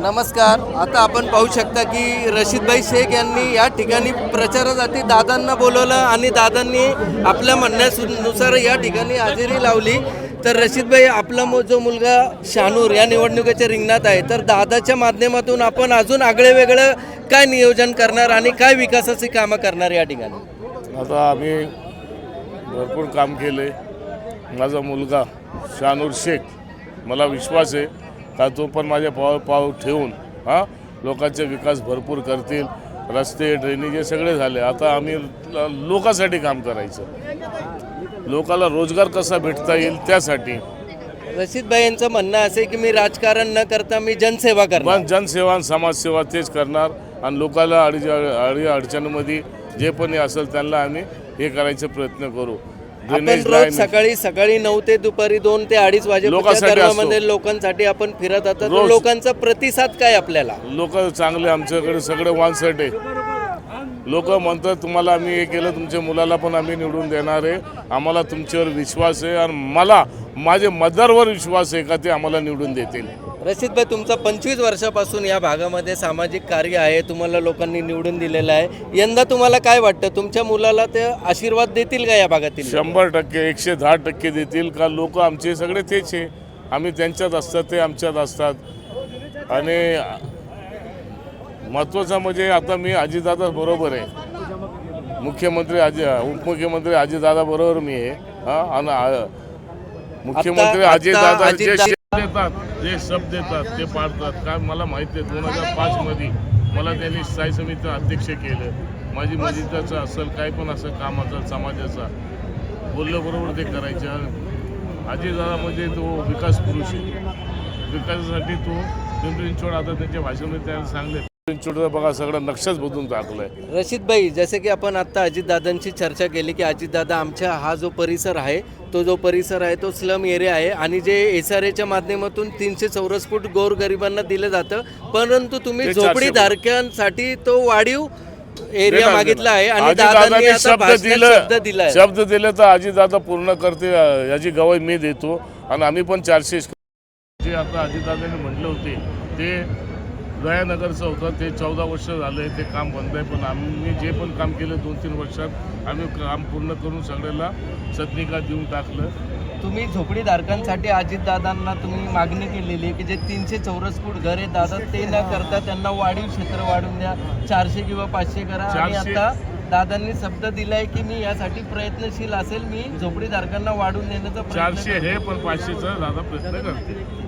नमस्कार. आता आपण पाहू शकता की रशीदभाई शेख यांनी या ठिकाणी प्रचारासाठी दादांना बोलवलं आणि दादांनी आपल्या म्हणण्यानुसार या ठिकाणी हजेरी लावली. तर रशीदभाई, आपला जो मुलगा शानूर या निवडणुकीच्या रिंगणात आहे, तर दादाच्या माध्यमातून आपण अजून आगळे वेगळं काय नियोजन करणार आणि काय विकासाची कामं करणार या ठिकाणी? आता आम्ही भरपूर काम केले. माझा मुलगा शानूर शेख, मला विश्वास आहे का तो पण माझ्या पाव ठेवून लोकांचे विकास भरपूर करतील. रस्ते, ड्रेनेज हे सगळे झाले. आता आम्ही लोकांसाठी काम करायचं, लोकांना रोजगार कसा भेटता येईल त्यासाठी. रशीदभाई यांचं म्हणणं असे की मी राजकारण न करता मी जनसेवा करणार. जनसेवा आणि समाजसेवा तेच करणार आणि लोकांना अडचणीमध्ये जे पण असेल त्यांना आम्ही हे करायचा प्रयत्न करू. आपण रोज सकाळी 9 ते दुपारी 2 ते 2:30 वाजेपर्यंत लोकांसाठी आपण फिरत आहात. लोकांचा प्रतिसाद काय आपल्याला? लोक चांगले, आमच्याकडे सगळे वानसट आहे. लोक म्हणतात तुम्हाला आम्ही हे केलं, तुमच्या मुलाला पण आम्ही निवडून देणार आहे. आम्हाला तुमच्यावर विश्वास आहे आणि मला माझे मतदारवर विश्वास आहे का ते आम्हाला निवडून देतील. रशीदभाई, तुमचा 25 वर्षापासून या भागामध्ये सामाजिक कार्य आहे, तुम्हाला लोकांनी निवडून दिलेलं आहे. यंदा तुम्हाला काय वाटतं, तुमच्या मुलाला ते आशीर्वाद देतील का या भागातील? 100%, 110% देतील. का लोक आमचे सगळे तेच आहे. आम्ही त्यांच्यात असतात, ते आमच्यात असतात. आणि महत्त्वाचं म्हणजे आता मी अजितदादा बरोबर आहे, मुख्यमंत्री उपमुख्यमंत्री अजितदादा बरोबर मी आहे. आणि मुख्यमंत्री अजितदादा देतात, जे शब्द देतात ते पाळतात. काय मला माहिती आहे, 2005 मध्ये मला त्यांनी स्थायी समितीचं अध्यक्ष केलं. माझी मजिदाचं असेल काय पण असं कामाचा समाजाचा बोलल्याबरोबर ते करायचं. अजितदादा म्हणजे तो विकास पुरुष आहे. विकासासाठी तो पिंपरी चिंचवड, आता त्यांच्या भाषणामध्ये त्याला सांगले चिंचवडचं बघा सगळं नक्षच बदलून टाकलंय. रशीदभाई, जसे की आपण आता अजितदादांची चर्चा केली की अजितदादा आमच्या हा जो परिसर आहे तो स्लम एरिया आहे आणि जे SRAच्या माध्यमातून 300 चौरस फूट गोरगरिबांना दिलं जातं, परंतु तुम्ही झोपडीधारकांसाठी तो वाढीव एरिया मागितला आहे आणि दादांनी शब्द दिले तर अजितदादा पूर्ण करते याची गवाही मी देतो. आणि आम्ही पण 400 जे आता अजितदादांनी म्हटले होते ते दयानगरचं होतं, ते 14 वर्ष झाले ते काम बंद आहे. पण आम्ही जे पण काम केलं 2-3 वर्षात आम्ही काम पूर्ण करून सगळ्याला सदनिका देऊन टाकलं. तुम्ही झोपडीधारकांसाठी अजितदादांना तुम्ही मागणी केलेली आहे की जे 300 चौरस फूट घर आहे दादा, ते न करता त्यांना वाढीव क्षेत्र वाढून द्या, 400 किंवा 500 करा. आणि आता दादांनी शब्द दिलाय की मी यासाठी प्रयत्नशील असेल, मी झोपडीधारकांना वाढून देण्याचा 400 हे पण 500चा दादा प्रयत्न करते.